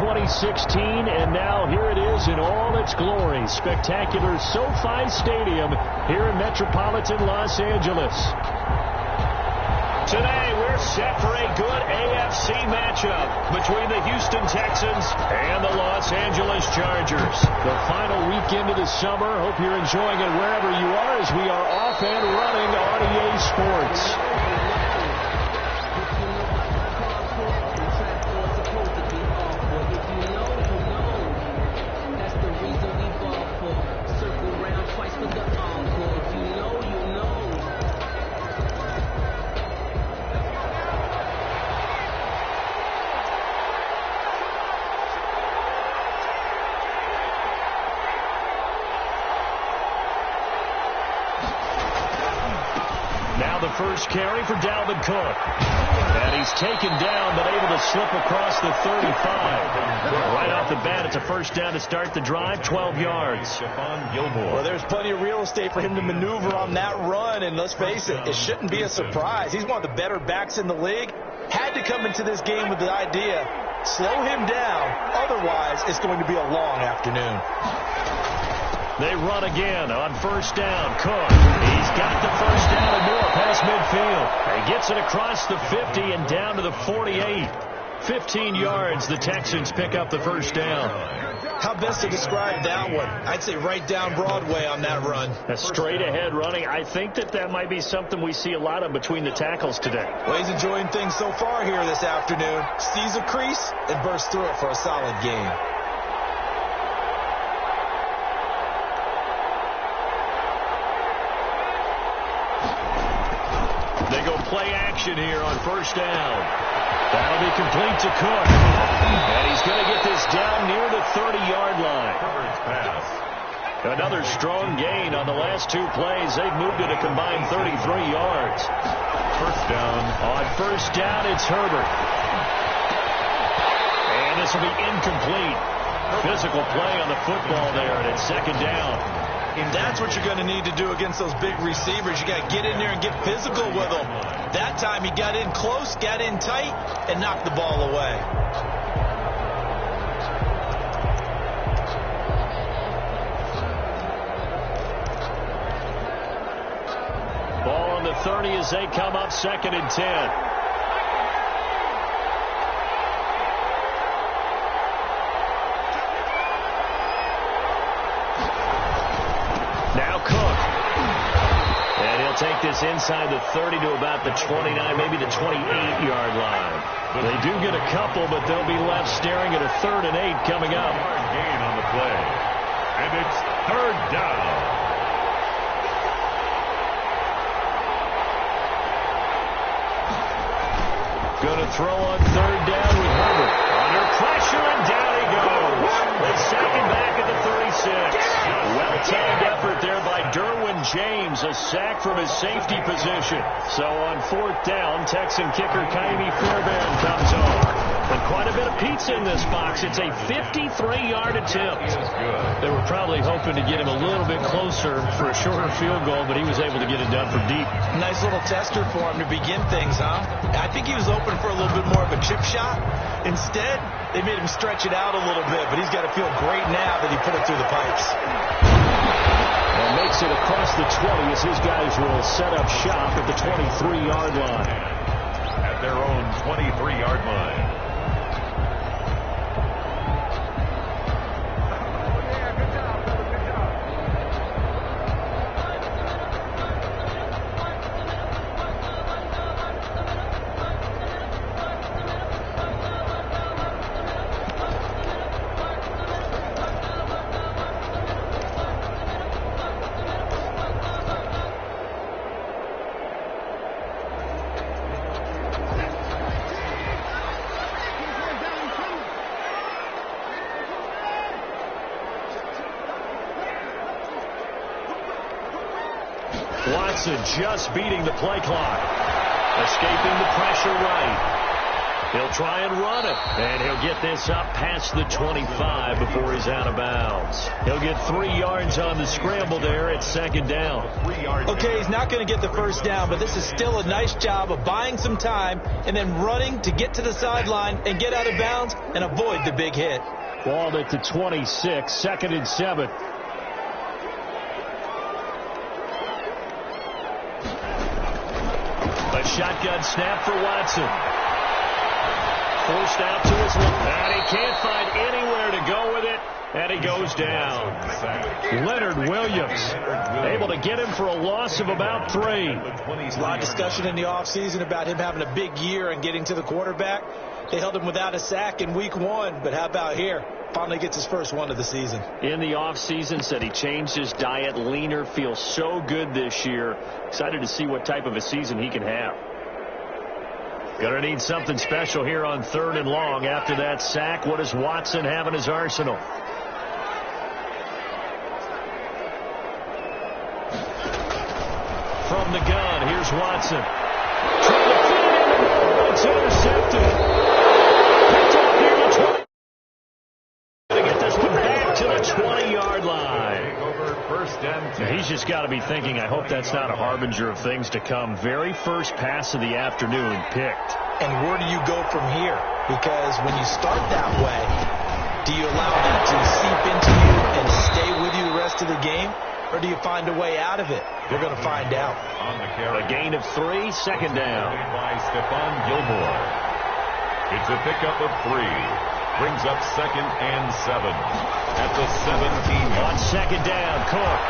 2016, and now here it is in all its glory. Spectacular SoFi Stadium here in metropolitan Los Angeles. Today, we're set for a good AFC matchup between the Houston Texans and the Los Angeles Chargers. The final weekend of the summer. Hope you're enjoying it wherever you are as we are off and running on EA Sports. First carry for Dalvin Cook. And he's taken down, but able to slip across the 35. Right off the bat, it's a first down to start the drive, 12 yards. Well, there's plenty of real estate for him to maneuver on that run, and let's face it, it shouldn't be a surprise. He's one of the better backs in the league. Had to come into this game with the idea, slow him down, otherwise it's going to be a long afternoon. They run again on first down. Cook, he's got the first down and more past midfield. He gets it across the 50 and down to the 48. 15 yards, the Texans pick up the first down. How best to describe that one? I'd say right down Broadway on that run. A straight ahead running. I think that might be something we see a lot of between the tackles today. Well, he's enjoying things so far here this afternoon. Sees a crease and bursts through it for a solid gain. They go play action here on first down. That'll be complete to Cook. And he's going to get this down near the 30-yard line. Pass. Another strong gain on the last two plays. They've moved it a combined 33 yards. First down. On first down, it's Herbert. And this will be incomplete. Physical play on the football there, and it's second down. That's what you're going to need to do against those big receivers. You got to get in there and get physical with them. That time he got in close, got in tight, and knocked the ball away. Ball on the 30 as they come up second and 10. Take this inside the 30 to about the 29, maybe the 28-yard line. They do get a couple, but they'll be left staring at a 3rd and 8 coming up. Gain on the play. And it's third down. Going to throw on third down with Herbert. Under pressure, and down he goes. They sack him back at the 36. Well-timed effort there by Derwin James. A sack from his safety position. So on fourth down, Texan kicker Kaimi Fairbairn comes home. And quite a bit of pizza in this box. It's a 53-yard attempt. They were probably hoping to get him a little bit closer for a shorter field goal, but he was able to get it done from deep. Nice little tester for him to begin things, huh? I think he was open for a little bit more of a chip shot. Instead, they made him stretch it out a little bit, but he's got to feel great now that he put it through the pipes. And makes it across the 20 as his guys will set up shop at the 23-yard line. At their own 23-yard line. Watson just beating the play clock. Escaping the pressure right. He'll try and run it. And he'll get this up past the 25 before he's out of bounds. He'll get 3 yards on the scramble there at second down. Okay, he's not going to get the first down, but this is still a nice job of buying some time and then running to get to the sideline and get out of bounds and avoid the big hit. Balled at the 26, 2nd and 7. A shotgun snap for Watson. Forced out to his left, and he can't find anywhere to go with it, and he goes down. Leonard Williams able to get him for a loss of about 3. A lot of discussion in the offseason about him having a big year and getting to the quarterback. They held him without a sack in week 1, but how about here? Finally gets his first one of the season. In the offseason, said he changed his diet, leaner, feels so good this year. Excited to see what type of a season he can have. Gonna need something special here on 3rd and long after that sack. What does Watson have in his arsenal? From the gun, here's Watson. Trying to feed it in the middle. It's intercepted. Picked up near the 20. Gonna get this one back to the 20-yard line. He's just got to be thinking, I hope that's not a harbinger of things to come. Very first pass of the afternoon picked. And where do you go from here? Because when you start that way, do you allow that to seep into you and stay with you the rest of the game? Or do you find a way out of it? You're going to find out. A gain of 3, 2nd down. By Stephon Gilmore. It's a pickup of 3. Brings up 2nd and 7 at the 17. On 2nd down, Cook.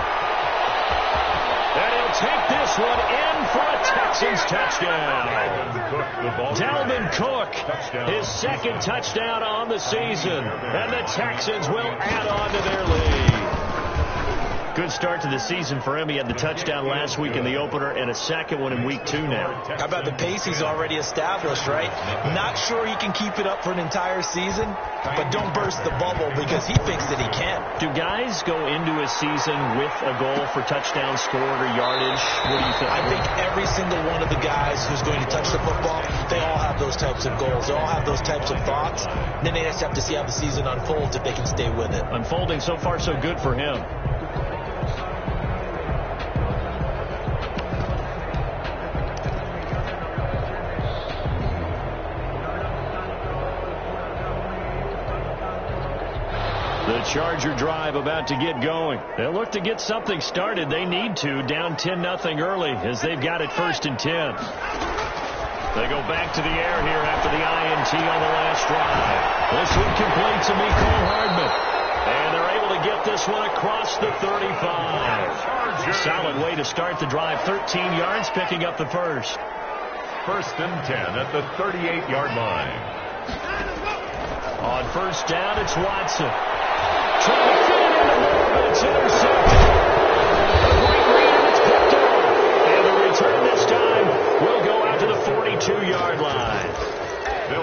And he'll take this one in for a Texans touchdown. Dalvin Cook, his 2nd touchdown on the season. And the Texans will add on to their lead. Good start to the season for him. He had the touchdown last week in the opener and a 2nd one in week 2 now. How about the pace he's already established, right? Not sure he can keep it up for an entire season, but don't burst the bubble because he thinks that he can. Do guys go into a season with a goal for touchdown scored or yardage? What do you think? I think every single one of the guys who's going to touch the football, they all have those types of goals. They all have those types of thoughts. Then they just have to see how the season unfolds if they can stay with it. Unfolding so far so good for him. The Charger drive about to get going. They'll look to get something started. They need to. Down 10-0 early as they've got it 1st and 10. They go back to the air here after the INT on the last drive. This one complete to Mecole Hardman. And they're able to get this one across the 35. Solid way to start the drive. 13 yards, picking up the first. 1st and 10 at the 38-yard line. On 1st down, it's Watson. Trying to fit it in the middle, but it's intercepted. A great read, and it's picked up. And the return this time will go out to the 42-yard line.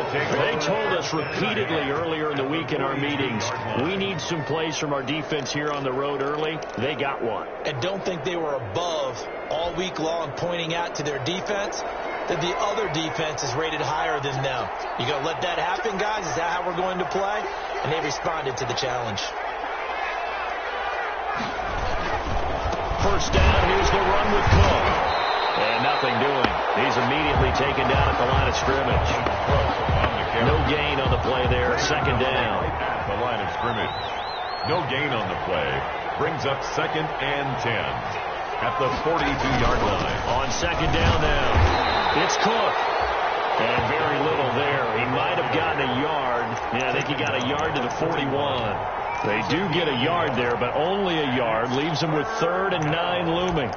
They told us repeatedly earlier in the week in our meetings, we need some plays from our defense here on the road early. They got one. And don't think they were above all week long pointing out to their defense that the other defense is rated higher than them. You going to let that happen, guys? Is that how we're going to play? And they responded to the challenge. 1st down, here's the run with Cook. And nothing doing. He's immediately taken down at the line of scrimmage. No gain on the play there. 2nd down. At the line of scrimmage. No gain on the play. Brings up 2nd and 10 at the 42-yard line. On 2nd down now, it's Cook. And very little there. He might have gotten a yard. Yeah, I think he got a yard to the 41. They do get a yard there, but only a yard. Leaves them with 3rd and 9 looming.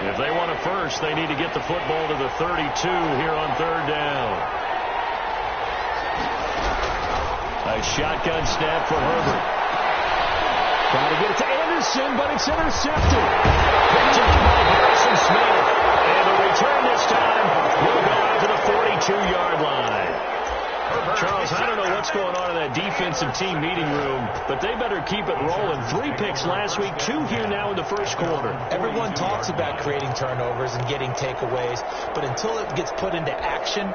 If they want a first, they need to get the football to the 32 here on 3rd down. A shotgun snap for Herbert. Trying to get it to Anderson, but it's intercepted. Picked up by Harrison Smith. And the return this time will go out to the 42-yard line. Charles, I don't know what's going on in that defensive team meeting room, but they better keep it rolling. 3 picks last week, 2 here now in the first quarter. Everyone talks about creating turnovers and getting takeaways, but until it gets put into action,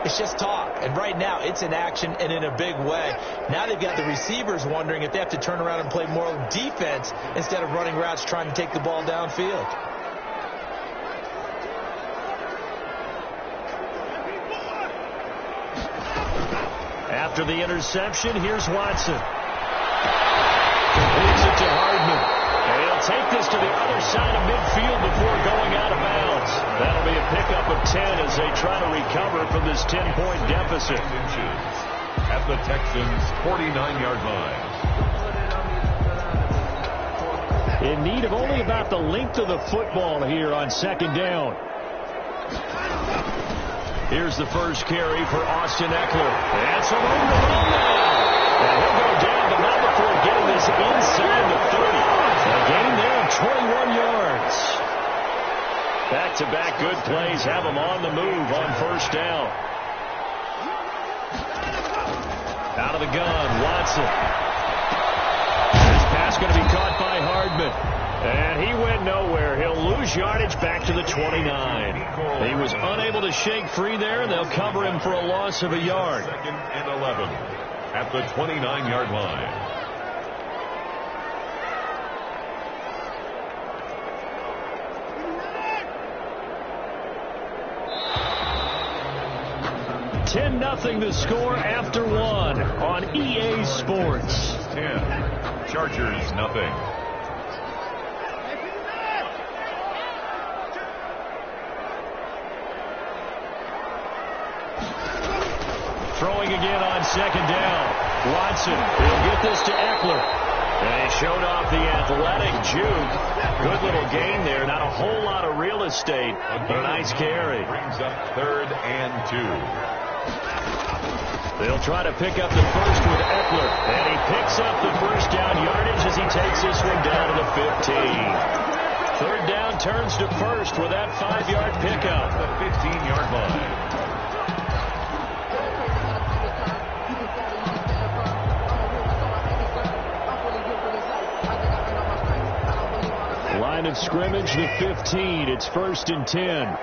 it's just talk. And right now, it's in action and in a big way. Now they've got the receivers wondering if they have to turn around and play more defense instead of running routes trying to take the ball downfield. After the interception, here's Watson. Leads it to Hardman. And he'll take this to the other side of midfield before going out of bounds. That'll be a pickup of 10 as they try to recover from this 10-point deficit. At the Texans' 49-yard line. In need of only about the length of the football here on second down. Here's the first carry for Austin Eckler. That's a room to run now. And he'll go down, but not before getting this inside the 30. A gain there of 21 yards. Back-to-back good plays have him on the move on first down. Out of the gun, Watson. This pass going to be caught by Hardman. And he went nowhere. He'll lose yardage back to the 29. He was unable to shake free there, and they'll cover him for a loss of a yard. 2nd and 11 at the 29-yard line. $10-0 the score after 1 on EA Sports. 10. Chargers, nothing. Throwing again on second down. Watson will get this to Eckler. And he showed off the athletic juke. Good little gain there. Not a whole lot of real estate, but a nice carry. Brings up 3rd and 2. They'll try to pick up the first with Eckler. And he picks up the first down yardage as he takes this one down to the 15. 3rd down turns to first with that 5-yard pickup. The 15-yard line. Line of scrimmage, the 15. It's 1st and 10.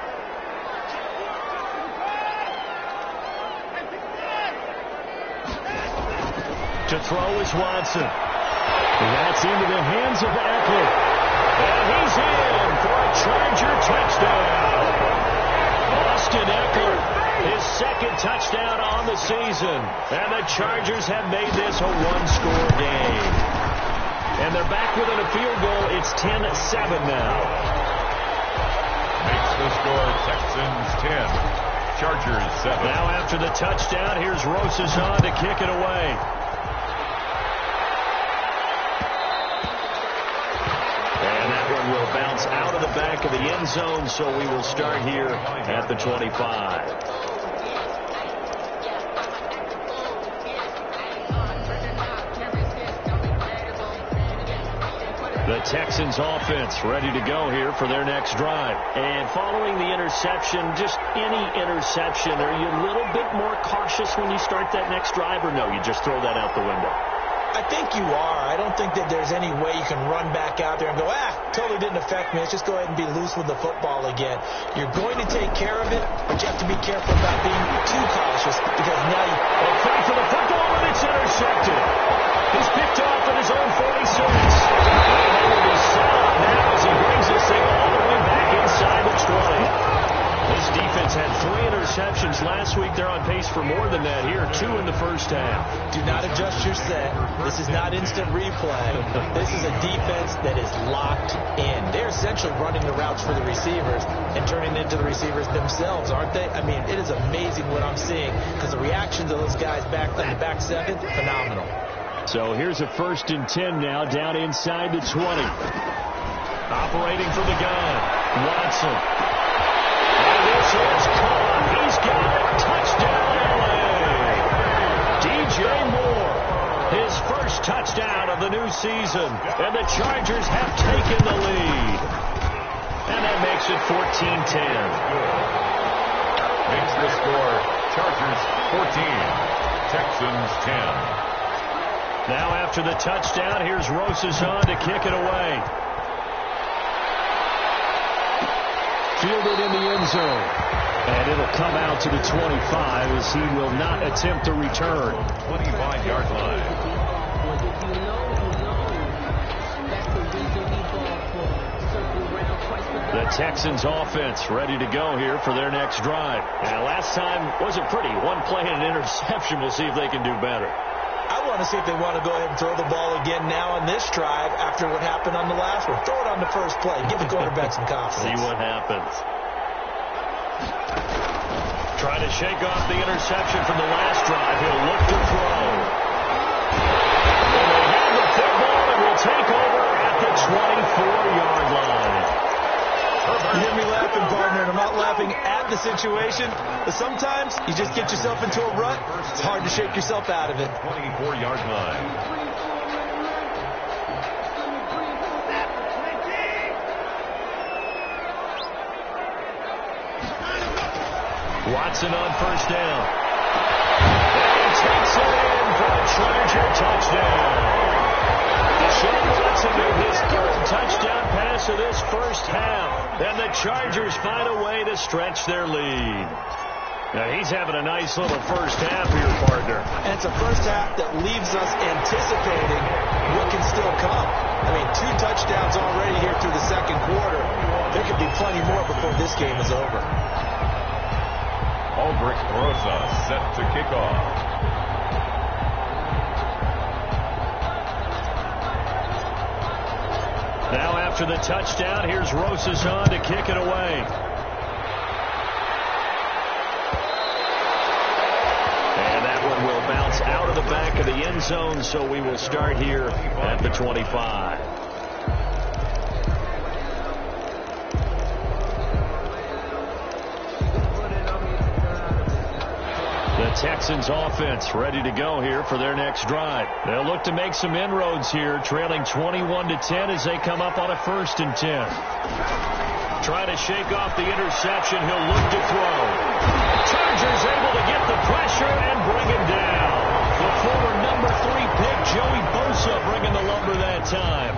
To throw is Watson. That's into the hands of Eckler. And he's in for a Charger touchdown. Austin Eckler, his 2nd touchdown on the season. And the Chargers have made this a 1-score game. And they're back within a field goal. It's 10-7 now. Makes the score Texans 10. Chargers 7. Now after the touchdown, here's Rosazon to kick it away. And that one will bounce out of the back of the end zone, so we will start here at the 25. The Texans offense ready to go here for their next drive. And following the interception, just any interception, are you a little bit more cautious when you start that next drive, or no, you just throw that out the window? I think you are. I don't think that there's any way you can run back out there and go, totally didn't affect me. Let's just go ahead and be loose with the football again. You're going to take care of it, but you have to be careful about being too cautious because now you fight for the football, and it's intercepted. He's picked off at his own 46. And they will be set up now as he brings this thing all the way back inside the 20. This defense had 3 interceptions last week. They're on pace for more than that here. 2 in the first half. Do not adjust your set. This is not instant replay. This is a defense that is locked in. They're essentially running the routes for the receivers and turning into the receivers themselves, aren't they? I mean, it is amazing what I'm seeing because the reactions of those guys back on the back 7, phenomenal. So here's a 1st and 10 now down inside the 20. Operating from the gun, Watson. And this is caught. He's got it. Touchdown, LA. DJ Moore, his first touchdown of the new season. And the Chargers have taken the lead. And that makes it 14-10. Makes the score Chargers 14, Texans 10. Now after the touchdown, here's Rosason to kick it away. Fielded in the end zone. And it'll come out to the 25 as he will not attempt to return. 25-yard line. The Texans offense ready to go here for their next drive. And last time wasn't pretty. One play and an interception. We'll see if they can do better. I want to see if they want to go ahead and throw the ball again now on this drive after what happened on the last one. Throw it on the first play. Give the quarterback some confidence. See what happens. Trying to shake off the interception from the last drive. He'll look to throw. And they have the football and will take over at the 24-yard line. You hear me laughing, partner, and I'm not laughing at the situation, but sometimes you just get yourself into a rut. It's hard to shake yourself out of it. 24-yard line. Watson on first down. And he takes it in for a Charger touchdown. Deshaun Watson made his third touchdown pass of this first half. And the Chargers find a way to stretch their lead. Now he's having a nice little first half here, partner. And it's a first half that leaves us anticipating what can still come. I mean, 2 touchdowns already here through the second quarter. There could be plenty more before this game is over. Aldrich Rosa set to kick off. Now after the touchdown, here's Rosason to kick it away. And that one will bounce out of the back of the end zone, so we will start here at the 25. The Texans offense ready to go here for their next drive. They'll look to make some inroads here, trailing 21-10 as they come up on a 1st and 10. Trying to shake off the interception. He'll look to throw. Chargers able to get the pressure and bring him down. The former number 3 pick, Joey Bosa, bringing the lumber that time.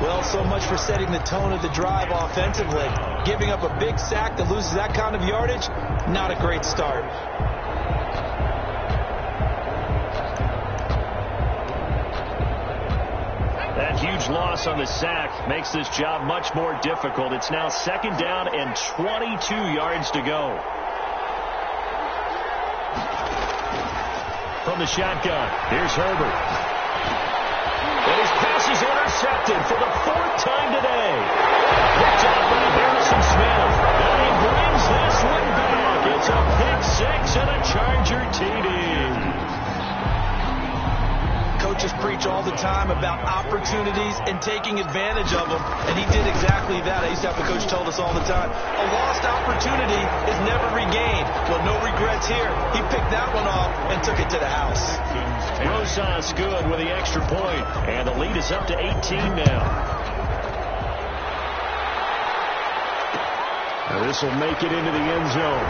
Well, so much for setting the tone of the drive offensively. Giving up a big sack that loses that kind of yardage, not a great start. That huge loss on the sack makes this job much more difficult. It's now 2nd down and 22 yards to go. From the shotgun, here's Herbert. And his pass is intercepted for the 4th time today. Picked up by Harrison Smith. And he brings this one back. It's a pick 6 and a Charger TD. Coaches preach all the time about opportunities and taking advantage of them, and he did exactly that. I used to have a coach told us all the time, a lost opportunity is never regained. Well, no regrets here. He picked that one off and took it to the house. Rosas good with the extra point, and the lead is up to 18 now. Now this will make it into the end zone.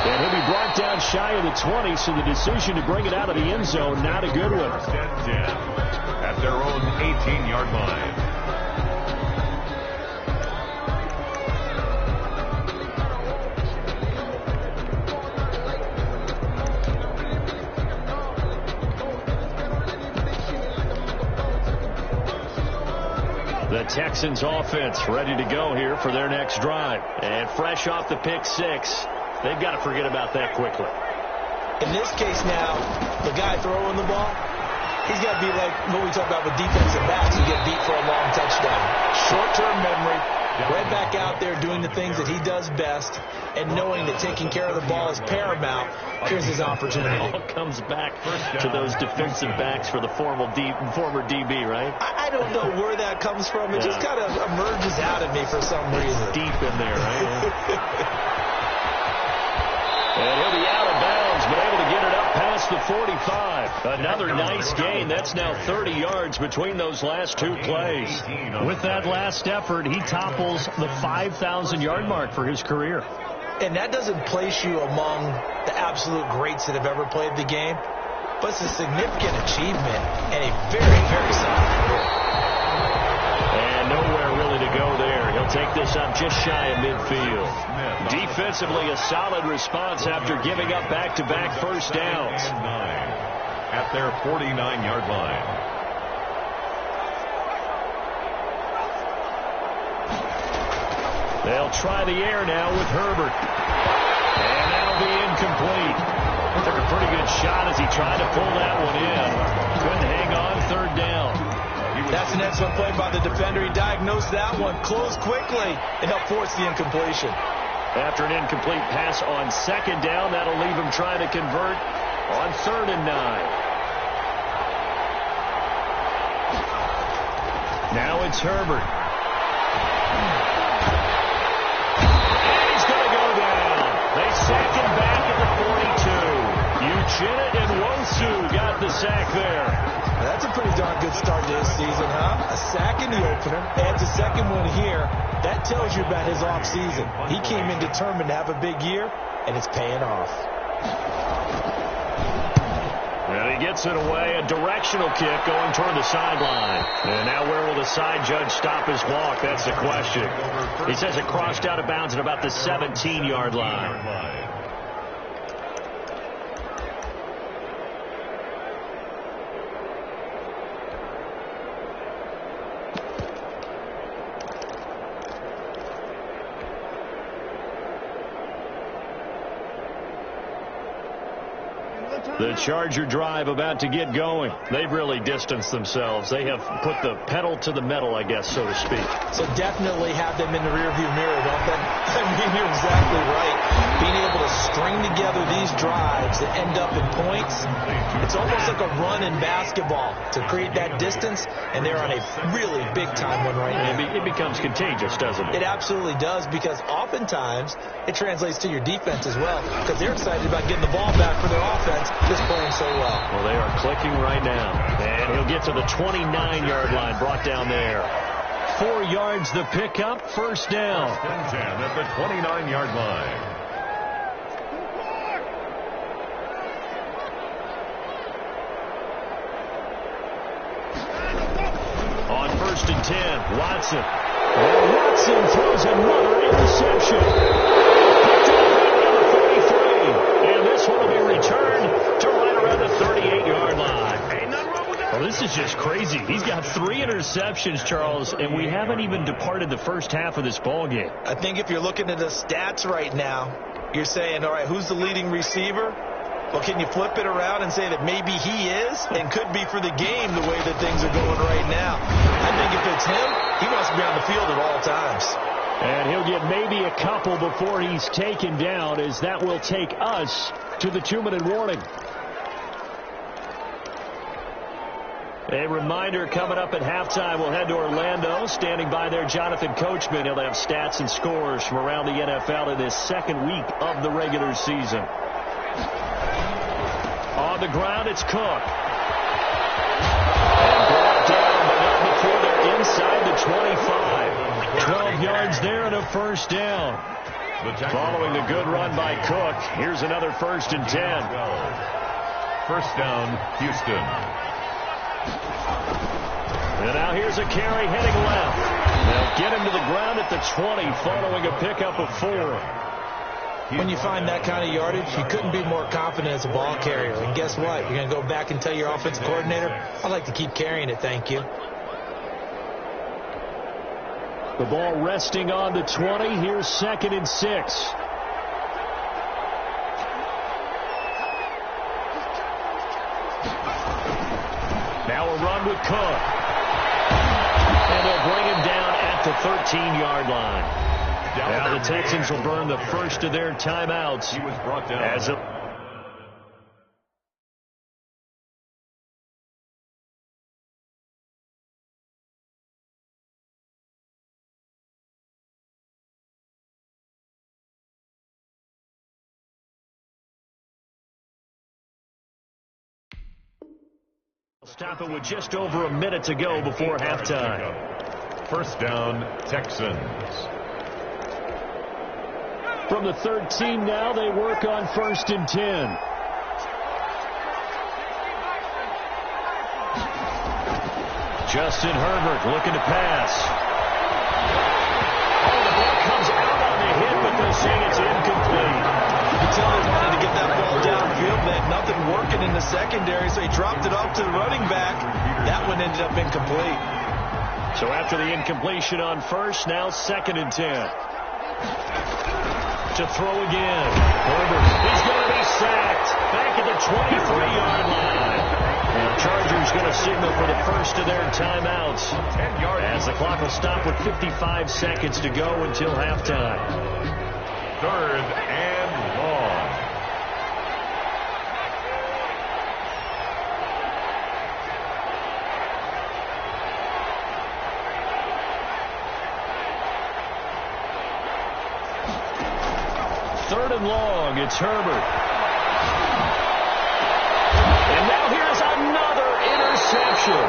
And he'll be brought down shy of the 20, so the decision to bring it out of the end zone, not a good one. At their own 18-yard line. The Texans offense ready to go here for their next drive. And fresh off the pick 6. They've got to forget about that quickly. In this case now, the guy throwing the ball, he's got to be like what we talk about with defensive backs. You get beat for a long touchdown. Short-term memory, right back out there doing the things that he does best, and knowing that taking care of the ball is paramount. Here's his opportunity. It all comes back to those defensive backs for the former DB, right? I don't know where that comes from. It just kind of emerges out of me for some reason. Deep in there, right? And he'll be out of bounds, but able to get it up past the 45. Another nice gain. That's now 30 yards between those last 2 plays. With that last effort, he topples the 5,000-yard mark for his career. And that doesn't place you among the absolute greats that have ever played the game, but it's a significant achievement and a very, very solid career. And nowhere really to go there. He'll take this up just shy of midfield. Defensively, a solid response after giving up back-to-back first downs. At their 49-yard line. They'll try the air now with Herbert. And that'll be incomplete. Took a pretty good shot as he tried to pull that one in. Couldn't hang on, third down. That's an excellent play by the defender. He diagnosed that one, closed quickly, and helped force the incompletion. After an incomplete pass on second down, that'll leave him trying to convert on 3rd and 9. Now it's Herbert. They sack him back at the 42. Uchenna and Wosu got the sack there. That's a pretty darn good start to this season, huh? A sack in the opener, adds a second one here. That tells you about his offseason. He came in determined to have a big year, and it's paying off. And he gets it away, a directional kick going toward the sideline. And now where will the side judge stop his walk? That's the question. He says it crossed out of bounds at about the 17-yard line. The Charger drive about to get going. They've really distanced themselves. They have put the pedal to the metal, I guess, so to speak. So definitely have them in the rearview mirror, don't they? I mean, you're exactly right. Being able to string together these drives that end up in points, it's almost like a run in basketball to create that distance, and they're on a really big-time one right now. It becomes contagious, doesn't it? It absolutely does, because oftentimes it translates to your defense as well, because they're excited about getting the ball back for their offense, just playing so well. Well, they are clicking right now. And he'll get to the 29-yard line, brought down there. 4 yards the pickup, first down. 10 at the 29-yard line. On 1st and 10, Watson. And Watson throws another interception. And this one will be returned to right around the 38-yard line. Well, this is just crazy. He's got 3 interceptions, Charles, and we haven't even departed the first half of this ball game. I think if you're looking at the stats right now, you're saying, all right, who's the leading receiver? Well, can you flip it around and say that maybe he is and could be for the game the way that things are going right now? I think if it's him, he wants to be on the field at all times. And he'll get maybe a couple before he's taken down, as that will take us to the 2-minute warning. A reminder coming up at halftime, we'll head to Orlando. Standing by there, Jonathan Coachman. He'll have stats and scores from around the NFL in this second week of the regular season. On the ground, it's Cook. And brought down, but not before they're inside the 25. 12 yards there and a first down. Following the good run by Cook, here's another 1st and 10. First down, Houston. And now here's a carry heading left. They'll get him to the ground at the 20 following a pickup of 4. When you find that kind of yardage, you couldn't be more confident as a ball carrier. And guess what? You're going to go back and tell your offensive coordinator, I'd like to keep carrying it, thank you. The ball resting on the 20. Here's 2nd and 6. Now a run with Cook. And they'll bring him down at the 13-yard line. Now the Texans will burn the first of their timeouts. He was brought down. As a stop it with just over a minute to go before halftime. First down, Texans. From the 13 now, they work on 1st and 10. Justin Herbert looking to pass. Oh, the ball comes out on the hit, but they're saying it's incomplete. You can tell they wanted to get that ball downfield. They had nothing working in the secondary, so he dropped it off to the running back. That one ended up incomplete. So after the incompletion on 1st, now 2nd and 10. To throw again. Herbert, he's going to be sacked. Back at the 23-yard line. And the Chargers going to signal for the first of their timeouts. As the clock will stop with 55 seconds to go until halftime. 3rd and long. Third and long, it's Herbert. And now here's another interception.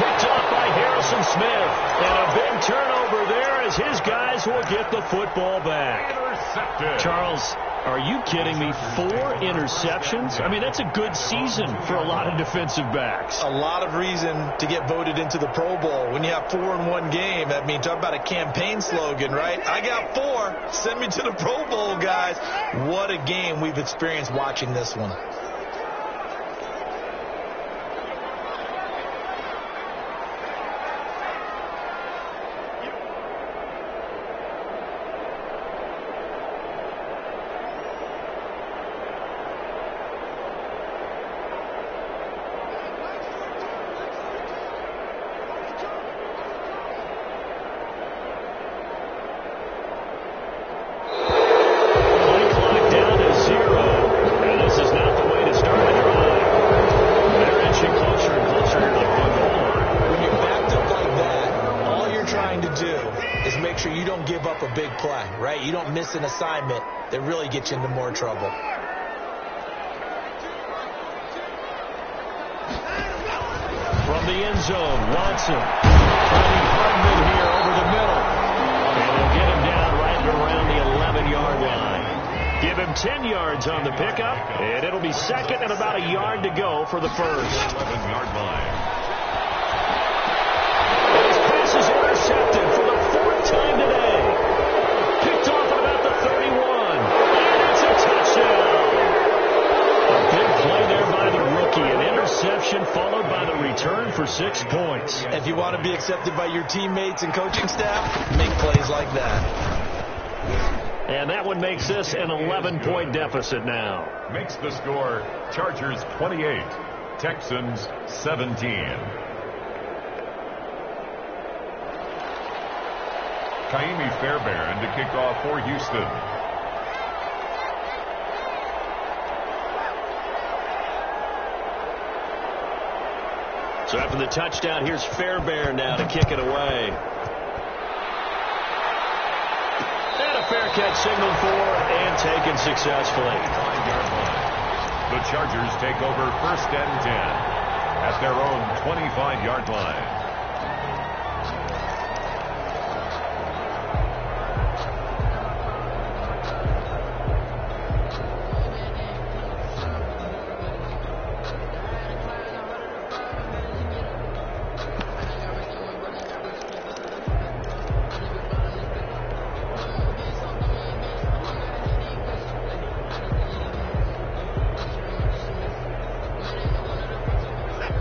Picked off by Harrison Smith. And a big turnover there as his guys will get the football back. Intercepted. Charles, are you kidding me? 4 interceptions? I mean, that's a good season for a lot of defensive backs. A lot of reason to get voted into the Pro Bowl. When you have 4 in one game, that means talk about a campaign slogan, right? I got 4. Send me to the Pro Bowl, guys. What a game we've experienced watching this one. You don't miss an assignment that really gets you into more trouble. From the end zone, Watson finding Hardman here over the middle. And they'll get him down right around the 11-yard line. Give him 10 yards on the pickup, and it'll be 2nd and about a yard to go for the first. 11-yard line. His pass is intercepted for the 4th time today. Picked off at about the 31. And it's a touchdown. A big play there by the rookie. An interception followed by the return for 6 points. If you want to be accepted by your teammates and coaching staff, make plays like that. And that one makes this an 11-point deficit now. Makes the score Chargers 28, Texans 17. Kaimi Fairbairn to kick off for Houston. So after the touchdown, here's Fairbairn now to kick it away. And a fair catch signaled for and taken successfully. The Chargers take over 1st and 10 at their own 25-yard line.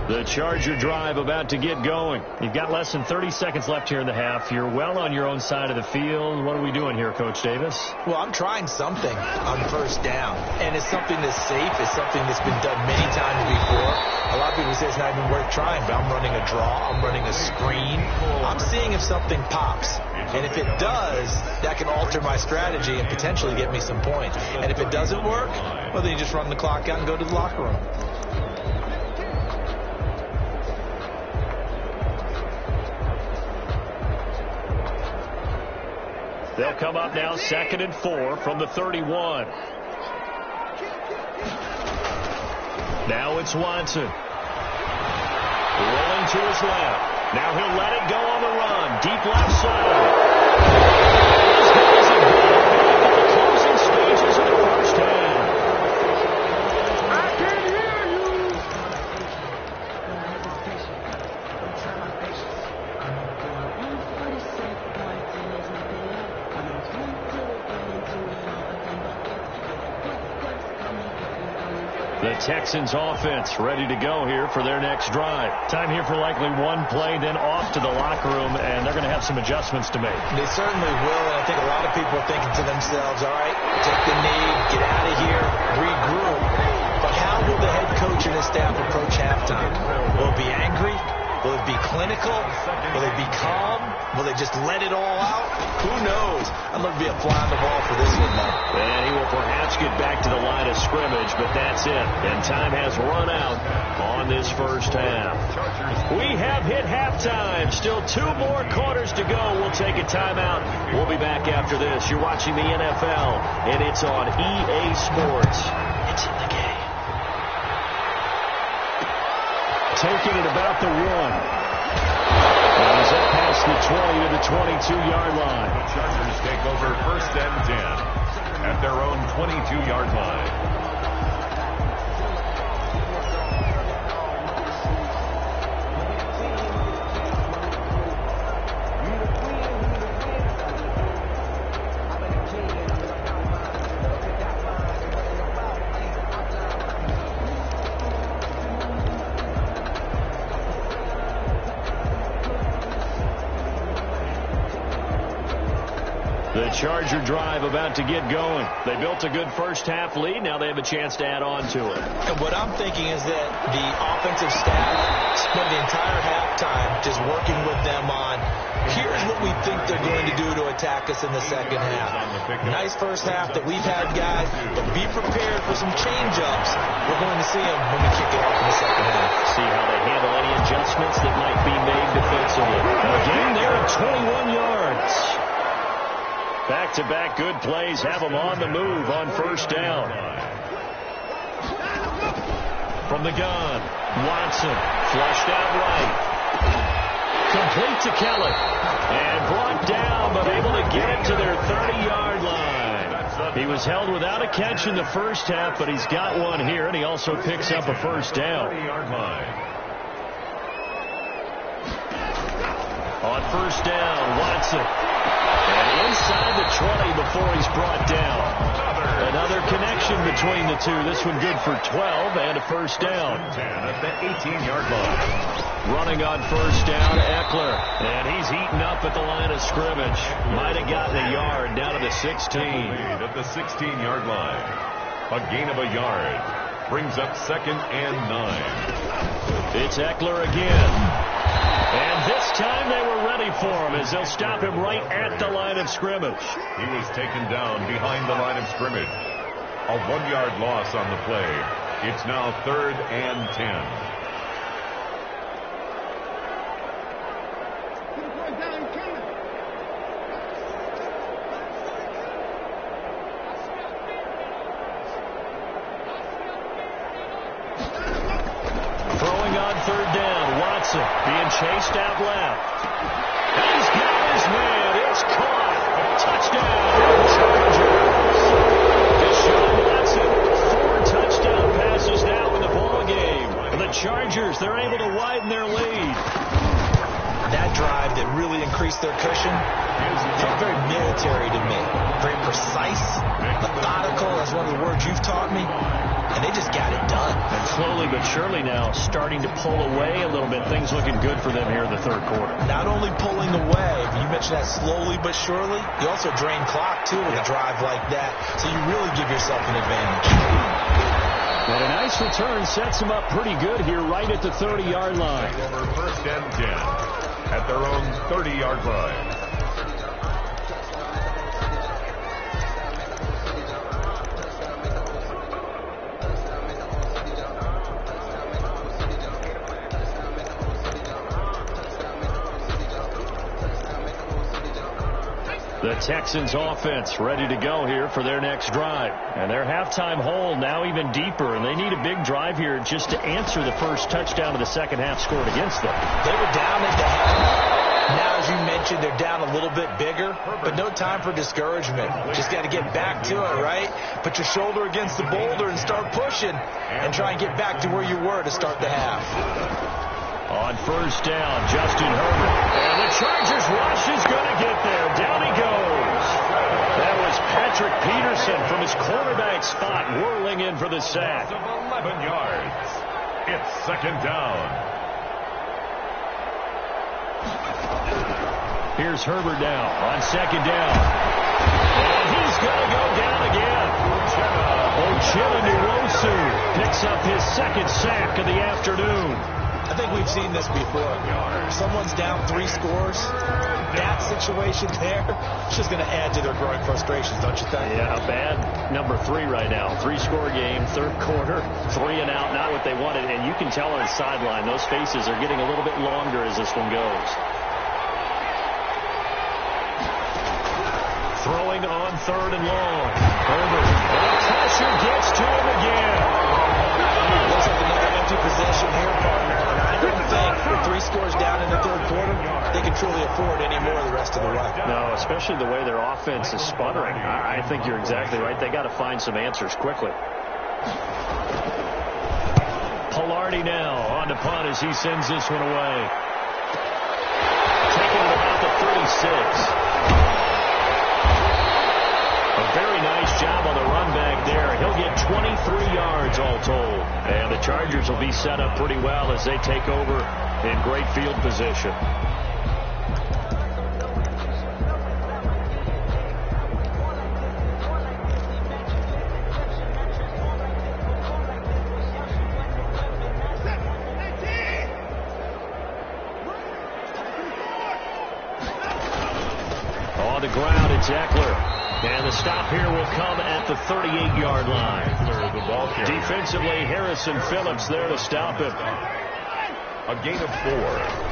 The Charger drive about to get going. You've got less than 30 seconds left here in the half. You're well on your own side of the field. What are we doing here, Coach Davis? Well, I'm trying something on 1st down, and it's something that's safe. It's something that's been done many times before. A lot of people say it's not even worth trying, but I'm running a draw. I'm running a screen. I'm seeing if something pops. And if it does, that can alter my strategy and potentially get me some points. And if it doesn't work, well, then you just run the clock out and go to the locker room. They'll come up now 2nd and 4 from the 31. Now it's Watson. Rolling to his left. Now he'll let it go on the run. Deep left side. His guys have got it back at the close The Texans offense ready to go here for their next drive. Time here for likely one play, then off to the locker room, and they're going to have some adjustments to make. They certainly will, and I think a lot of people are thinking to themselves, all right, take the knee, get out of here, regroup. But how will the head coach and his staff approach halftime? Will it be angry? Will it be clinical? Will it be calm? Will they just let it all out? Who knows? I'd love to be a fly on the ball for this one, though. And he will perhaps get back to the line of scrimmage, but that's it. And time has run out on this first half. We have hit halftime. Still 2 more quarters to go. We'll take a timeout. We'll be back after this. You're watching the NFL, and it's on EA Sports. It's in the game. Taking it about the 1. And he's up past the 20 to the 22-yard line. The Chargers take over 1st and 10 at their own 22-yard line. The Charger drive about to get going. They built a good first-half lead. Now they have a chance to add on to it. And what I'm thinking is that the offensive staff spent the entire halftime just working with them on, here's what we think they're going to do to attack us in the second half. Nice first half that we've had, guys, but be prepared for some change-ups. We're going to see them when we kick it off in the second half. See how they handle any adjustments that might be made defensively. Again, they're at 21 yards. Back-to-back good plays have them on the move on first down. From the gun, Watson flushed out right. Complete to Kelly. And brought down, but able to get it to their 30-yard line. He was held without a catch in the first half, but he's got one here, and he also picks up a first down. 30-yard line. On first down, Watson. And inside the 20 before he's brought down. Another connection between the two. This one good for 12 and a first down. 10 at the 18-yard line. Running on first down, Eckler. And he's eaten up at the line of scrimmage. Might have gotten a yard down to the 16. Lead at the 16-yard line. A gain of a yard. Brings up 2nd and 9. It's Eckler again. And this time they were ready for him as they'll stop him right at the line of scrimmage. He was taken down behind the line of scrimmage. A 1-yard loss on the play. It's now 3rd and 10. Being chased out left. He's got his man. It's caught. Touchdown, Chargers. Deshaun Watson, 4 touchdown passes now in the ballgame. The Chargers, they're able to widen their lead. That drive that really increased their cushion felt very military to me. Very precise, methodical. That's one of the words you've taught me. And they just got it done. And slowly but surely now starting to pull away a little bit. Things looking good for them here in the third quarter. Not only pulling away, but you mentioned that slowly but surely. You also drain clock, too, with a drive like that. So you really give yourself an advantage. And a nice return sets them up pretty good here right at the 30-yard line. Over 1st and 10 at their own 30-yard line. The Texans offense ready to go here for their next drive. And their halftime hole now even deeper, and they need a big drive here just to answer the first touchdown of the second half scored against them. They were down at the half. Now, as you mentioned, they're down a little bit bigger, but no time for discouragement. Just got to get back to it, right? Put your shoulder against the boulder and start pushing and try and get back to where you were to start the half. On first down, Justin Herbert. And the Chargers rush is going to get there. Down he goes. That was Patrick Peterson from his quarterback spot whirling in for the sack. 11 yards. It's second down. Here's Herbert now on second down. And he's going to go down again. Uchenna picks up his second sack of the afternoon. I think we've seen this before. Someone's down 3 scores. That situation there is just going to add to their growing frustrations, don't you think? Yeah, a bad number 3 right now. 3-score game, third quarter, 3 and out, not what they wanted. And you can tell on the sideline, those faces are getting a little bit longer as this one goes. Throwing on third and long. Herbert. The pressure gets to him again. Looks like another empty possession here, partner. And I don't think with 3 scores down in the third quarter, they can truly afford any more the rest of the way. No, especially the way their offense is sputtering. I think you're exactly right. They got to find some answers quickly. Pilardi now on the punt as he sends this one away. Taking it about the 36. A very nice job on the run back there. He'll get 23 yards all told. And the Chargers will be set up pretty well as they take over in great field position. On the ground, it's Eckler. And the stop here will come at the 38-yard line. Defensively, Harrison Phillips there to stop him. A gain of 4.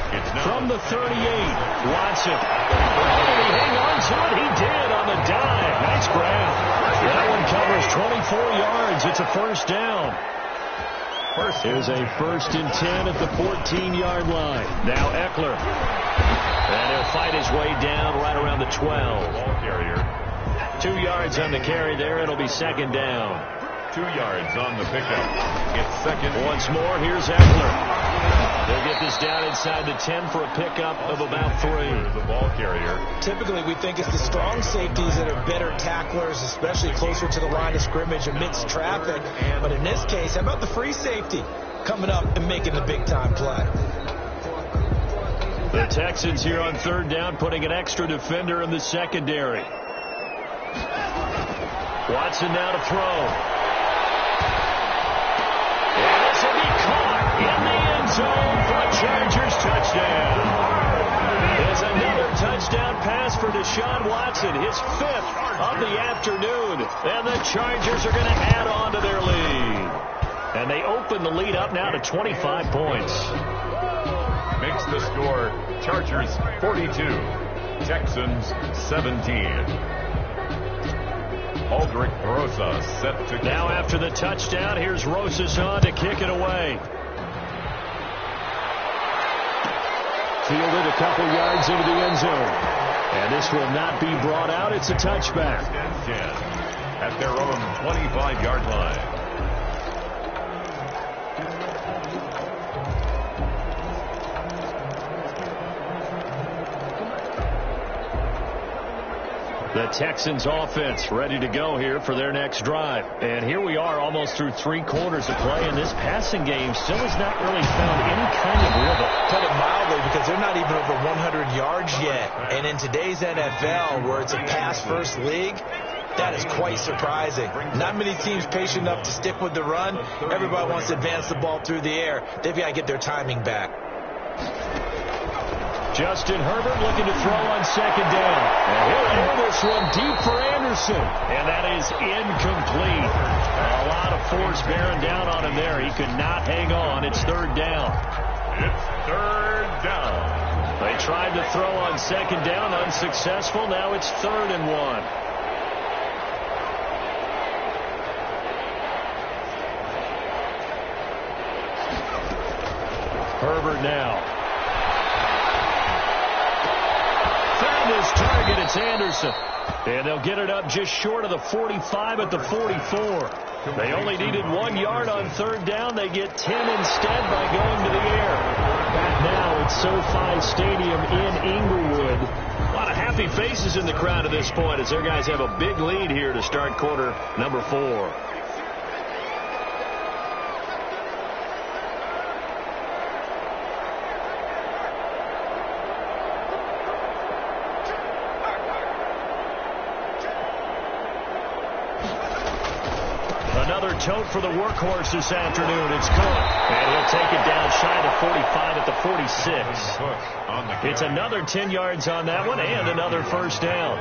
It's now from the 38. Watson. Oh, he hang on to it. He did on the dive. Nice grab. That one covers 24 yards. It's a first down. Here's a 1st and 10 at the 14-yard line. Now Eckler. And he'll fight his way down right around the 12. Ball carrier. 2 yards on the carry there. It'll be second down. 2 yards on the pickup. It's second. Once more, here's Eckler. They'll get this down inside the 10 for a pickup of about 3. The ball carrier. Typically, we think it's the strong safeties that are better tacklers, especially closer to the line of scrimmage amidst traffic. But in this case, how about the free safety coming up and making the big-time play? The Texans here on third down, putting an extra defender in the secondary. Watson now to throw. And this will be caught in the end zone for a Chargers touchdown. There's another touchdown pass for Deshaun Watson, his 5th of the afternoon. And the Chargers are going to add on to their lead. And they open the lead up now to 25 points. Makes the score Chargers 42, Texans 17. Aldrich Rosa set to now after the touchdown. Here's Rosas on to kick it away. Fielded a couple yards into the end zone, and this will not be brought out. It's a touchback 10 at their own 25-yard line. The Texans offense ready to go here for their next drive. And here we are almost through 3 quarters of play, and this passing game still has not really found any kind of rhythm. Put it mildly, because they're not even over 100 yards yet. And in today's NFL, where it's a pass-first league, that is quite surprising. Not many teams patient enough to stick with the run. Everybody wants to advance the ball through the air. They've got to get their timing back. Justin Herbert looking to throw on second down. And he'll air this one deep for Anderson. And that is incomplete. A lot of force bearing down on him there. He could not hang on. It's third down. It's third down. They tried to throw on second down, unsuccessful. Now it's 3rd and 1. Herbert now. His target, it's Anderson. And they'll get it up just short of the 45 at the 44. They only needed 1 yard on third down. They get 10 instead by going to the air. now at SoFi Stadium in Inglewood. A lot of happy faces in the crowd at this point as their guys have a big lead here to start quarter number 4. Another tote for the workhorse this afternoon. It's Cook. And he'll take it down shy of 45 at the 46. It's another 10 yards on that one and another first down.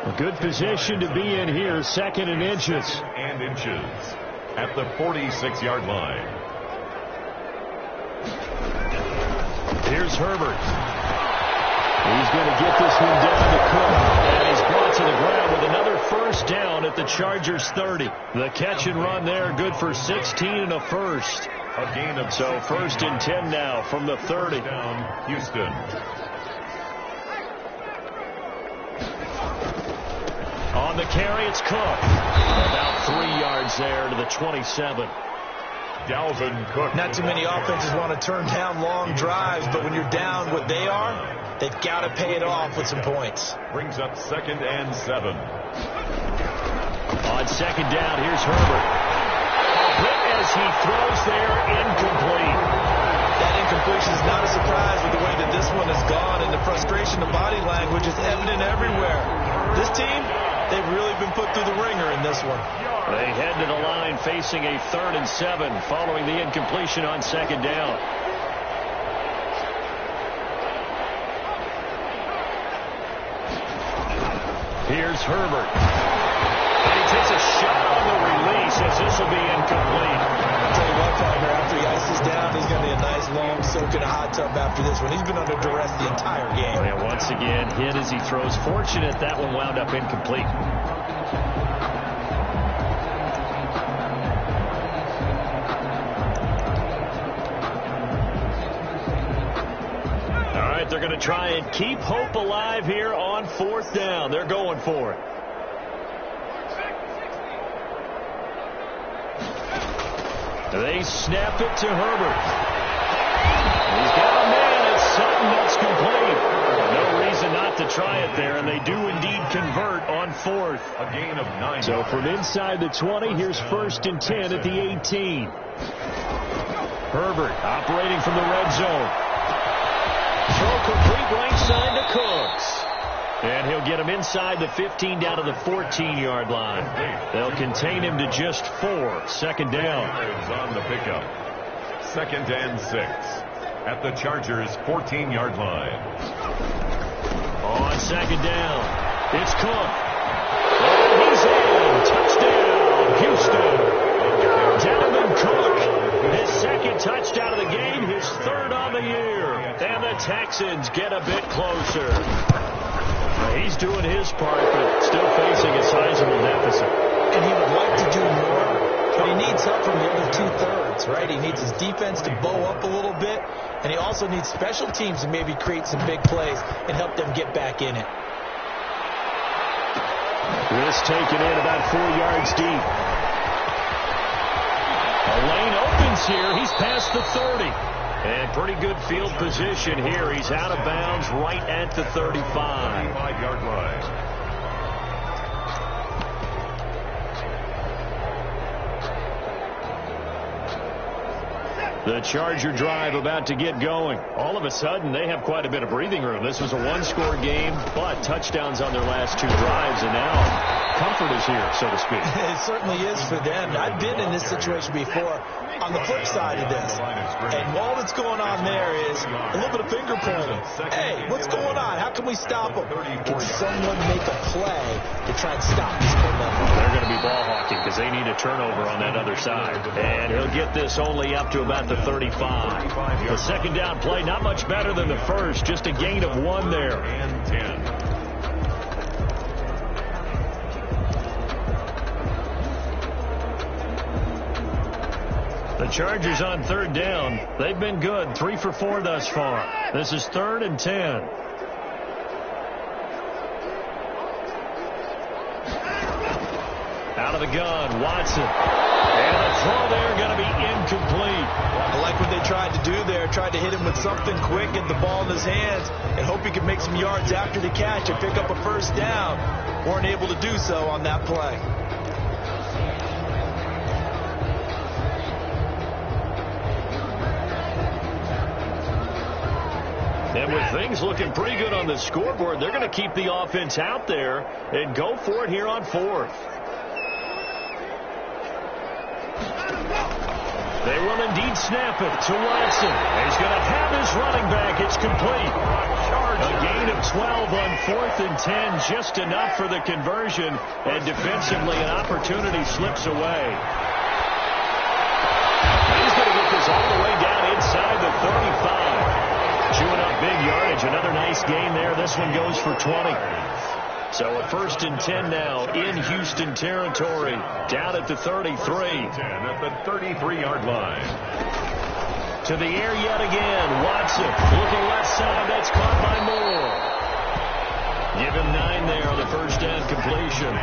A good position to be in here, 2nd and inches. And inches at the 46-yard line. Here's Herbert. He's going to get this one down to Cook. And he's brought to the ground with another first down at the Chargers 30. The catch and run there, good for 16 and a first. A gain of so 1st and 10 now from the 30. Down Houston. On the carry, it's Cook. About 3 yards there to the 27. Dalvin Cook. Not too many offenses want to turn down long drives, but when you're down what they are, they've got to pay it off with some points. Brings up 2nd and 7. On 2nd down, here's Herbert. Hit as he throws there, incomplete. That incompletion is not a surprise with the way that this one has gone, and the frustration of body language is evident everywhere. This team, they've really been put through the ringer in this one. They head to the line facing a 3rd and 7 following the incompletion on 2nd down. Here's Herbert. And he takes a shot on the release as this will be incomplete. I'll tell you what, partner, after he ices down, he's going to be a nice long soak in a hot tub after this one. He's been under duress the entire game. And once again, hit as he throws. Fortunate that one wound up incomplete. All right, they're going to try and keep hope alive here on 4th down. They're going for it. They snap it to Herbert. He's got a man. It's something that's complete. No reason not to try it there, and they do indeed convert on 4th. A gain of 9. So from inside the 20, here's 1st and 10 at the 18. Herbert operating from the red zone. Throw complete right side to Cooks. And he'll get him inside the 15 down to the 14-yard line. They'll contain him to just 4. 2nd down. On the pickup. 2nd and 6 at the Chargers' 14-yard line. On 2nd down, it's Cook. And he's in. Touchdown, Houston. Dalvin Cook, his 2nd touchdown of the game, his 3rd on the year. And the Texans get a bit closer. He's doing his part, but still facing a sizable deficit. And he would like to do more, but he needs help from the other 2/3, right? He needs his defense to bow up a little bit, and he also needs special teams to maybe create some big plays and help them get back in it. This taken in about 4 yards deep. A lane opens here. He's past the 30. And pretty good field position here. He's out of bounds right at the 35. 35-yard line. The Charger drive about to get going. All of a sudden, they have quite a bit of breathing room. This was a one-score game, but touchdowns on their last 2 drives, and now comfort is here, so to speak. It certainly is for them. I've been in this situation before on the flip side of this. And all that's going on there is a little bit of finger pointing. Hey, what's going on? How can we stop them? Can someone make a play to try and stop this momentum? They're going to be ball hawking because they need a turnover on that other side. And he'll get this only up to about the 35. The 2nd down play, not much better than the first, just a gain of 1 there. And 10. The Chargers on 3rd down. They've been good, 3 for 4 thus far. This is 3rd and 10. Out of of the gun, Watson. And the throw there going to be incomplete. I like what they tried to do there. Tried to hit him with something quick, get the ball in his hands, and hope he could make some yards after the catch and pick up a first down. Weren't able to do so on that play. And with things looking pretty good on the scoreboard, they're going to keep the offense out there and go for it here on fourth. They will indeed snap it to Watson. He's going to have his running back. It's complete. A gain of 12 on 4th and 10, just enough for the conversion. And defensively, an opportunity slips away. He's going to get this all the way down inside the 35. Chewing up big yardage. Another nice gain there. This one goes for 20. So a 1st and 10 now in Houston territory. Down at the 33. 10 at the 33-yard line. To the air yet again. Watson looking left side. That's caught by Moore. Give him 9 there on the first down completion.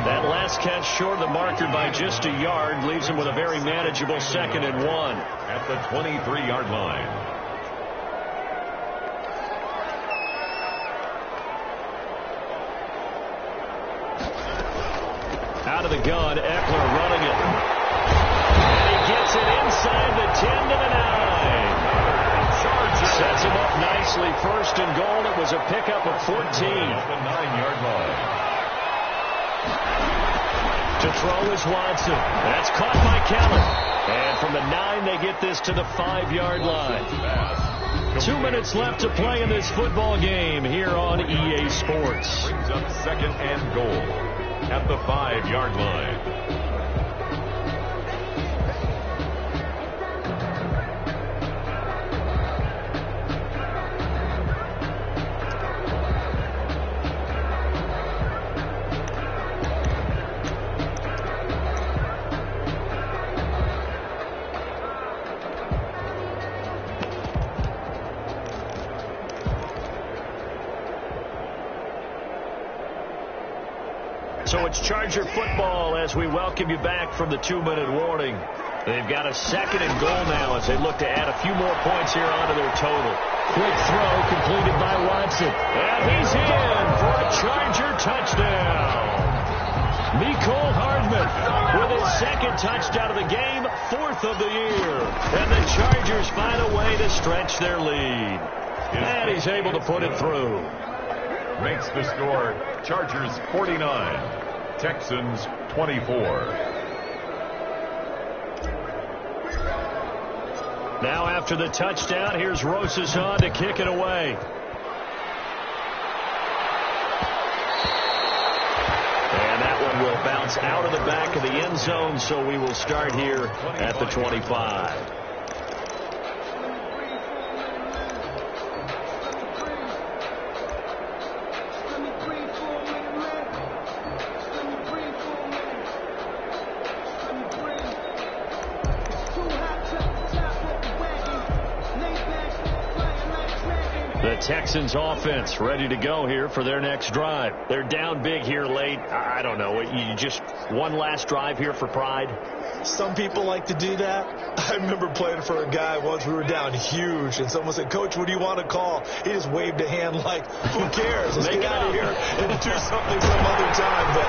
That last catch short of the marker by just a yard leaves him with a very manageable 2nd and 1. At the 23-yard line. Out of the gun, Eckler running it. And he gets it inside the 10 to the 9. Sets him up nicely. 1st and goal. It was a pickup of 14. At the 9-yard line. To throw is Watson. That's caught by Kelly. And from the 9, they get this to the 5-yard line. 2 minutes left to play in this football game here on EA Sports. Brings up 2nd and goal. At the 5-yard line. So it's Charger football as we welcome you back from the 2-minute warning. They've got a 2nd and goal now as they look to add a few more points here onto their total. Quick throw completed by Watson. And he's in for a Charger touchdown. Mecole Hardman with his 2nd touchdown of the game, 4th of the year. And the Chargers find a way to stretch their lead. And he's able to put it through. Makes the score Chargers 49, Texans 24. Now after the touchdown, here's Rosas on to kick it away. And that one will bounce out of the back of the end zone, so we will start here at the 25. The Texans offense ready to go here for their next drive. They're down big here late. I don't know. You just one last drive here for pride? Some people like to do that. I remember playing for a guy once. We were down huge, and someone said, "Coach, what do you want to call?" He just waved a hand like, "Who cares? Let's get out of here and do something some other time." But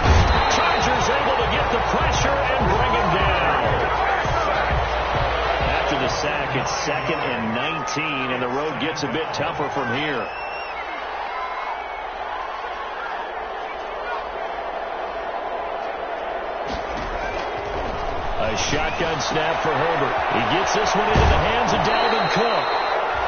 Chargers able to get the pressure and bring him down. After the sack, it's 2nd and 19, and the road gets a bit tougher from here. A shotgun snap for Herbert. He gets this one into the hands of Dalvin Cook.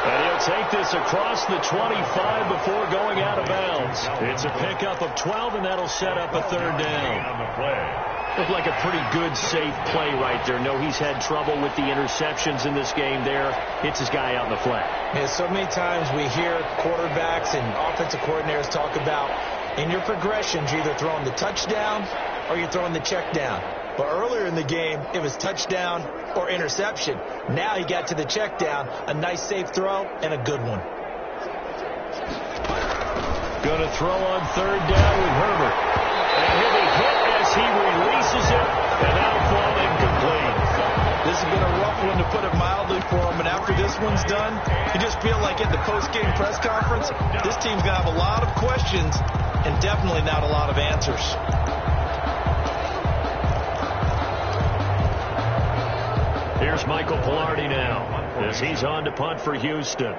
And he'll take this across the 25 before going out of bounds. It's a pickup of 12, and that'll set up a 3rd down. On the play. Looked like a pretty good, safe play right there. No, he's had trouble with the interceptions in this game there. Hits his guy out in the flat. Yeah, so many times we hear quarterbacks and offensive coordinators talk about in your progressions, you're either throwing the touchdown or you're throwing the check down. But earlier in the game, it was touchdown or interception. Now he got to the check down, a nice safe throw, and a good one. Going to throw on 3rd down with Herbert. And he'll be hit as as he releases it, and that'll fall incomplete. This has been a rough one, to put it mildly, for him. And after this one's done, you just feel like at the post-game press conference, this team's going to have a lot of questions and definitely not a lot of answers. Here's Michael Pilardi now as he's on to punt for Houston.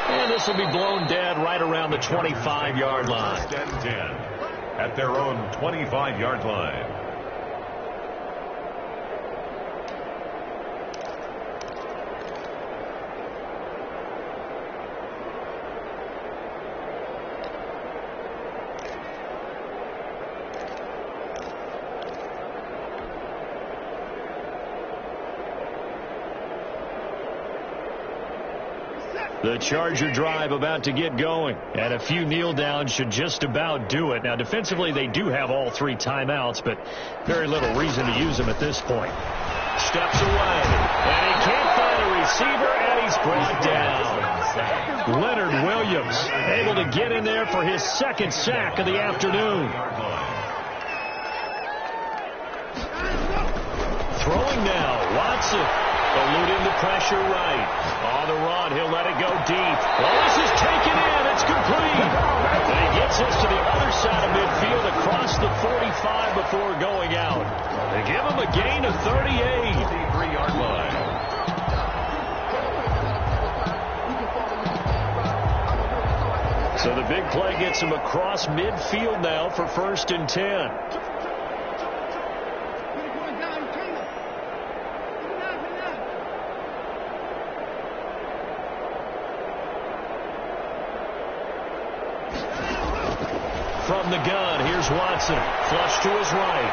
And this will be blown dead right around the 25-yard line. First and 10 at their own 25-yard line. The Charger drive about to get going, and a few kneel downs should just about do it. Now, defensively, they do have all 3 timeouts, but very little reason to use them at this point. Steps away, and he can't find a receiver, and he's brought down. Leonard Williams able to get in there for his 2nd sack of the afternoon. Throwing now, Watson. Eluding the pressure right. On the run, he'll let it go deep. Well, this is taken in. It's complete. And he gets us to the other side of midfield across the 45 before going out. They give him a gain of 38. 53-yard line. So the big play gets him across midfield now for 1st and 10. From the gun, here's Watson. Flush to his right.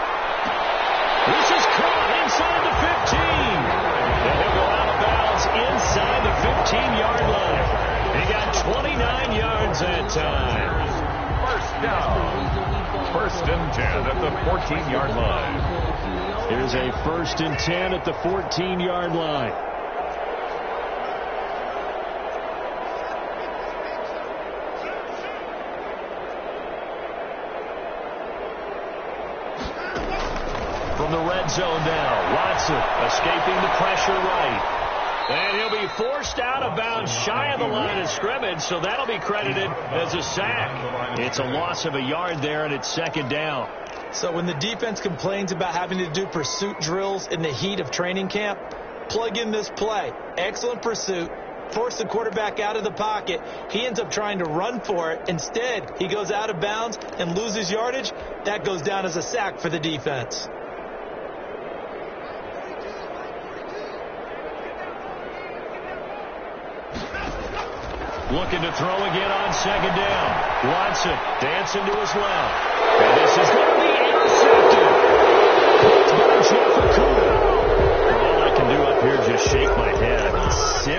This is caught inside the 15. And he'll go out of bounds inside the 15-yard line. He got 29 yards that time. First down. 1st and 10 at the 14-yard line. Here's a 1st and 10 at the 14-yard line. From the red zone now, Watson escaping the pressure right. And he'll be forced out of bounds shy of the line of scrimmage, so that'll be credited as a sack. It's a loss of a yard there, and it's 2nd down. So when the defense complains about having to do pursuit drills in the heat of training camp, plug in this play. Excellent pursuit. Force the quarterback out of the pocket. He ends up trying to run for it. Instead, he goes out of bounds and loses yardage. That goes down as a sack for the defense. Looking to throw again on 2nd down. Watson dancing to his left. And this is going to be intercepted. It's by Jeff Okudah. All I can do up here is just shake my head. I mean,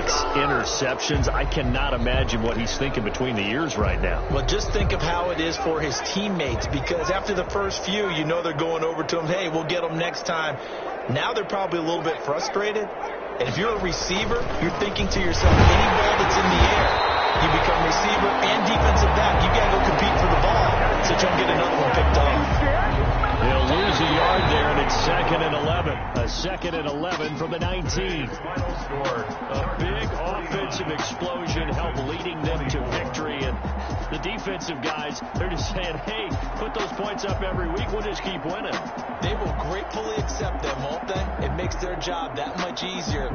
6 interceptions. I cannot imagine what he's thinking between the ears right now. Well, just think of how it is for his teammates, because after the first few, you know they're going over to him, hey, we'll get them next time. Now they're probably a little bit frustrated. And if you're a receiver, you're thinking to yourself, any ball that's in the air, you become receiver and defensive back. You got to go compete for the ball so you don't get another one picked off. They'll lose a yard there, and it's 2nd and 11. A 2nd and 11 from the 19. A big offensive explosion helped leading them to victory. And the defensive guys, they're just saying, hey, put those points up every week. We'll just keep winning. They will gratefully accept them, won't they? It makes their job that much easier.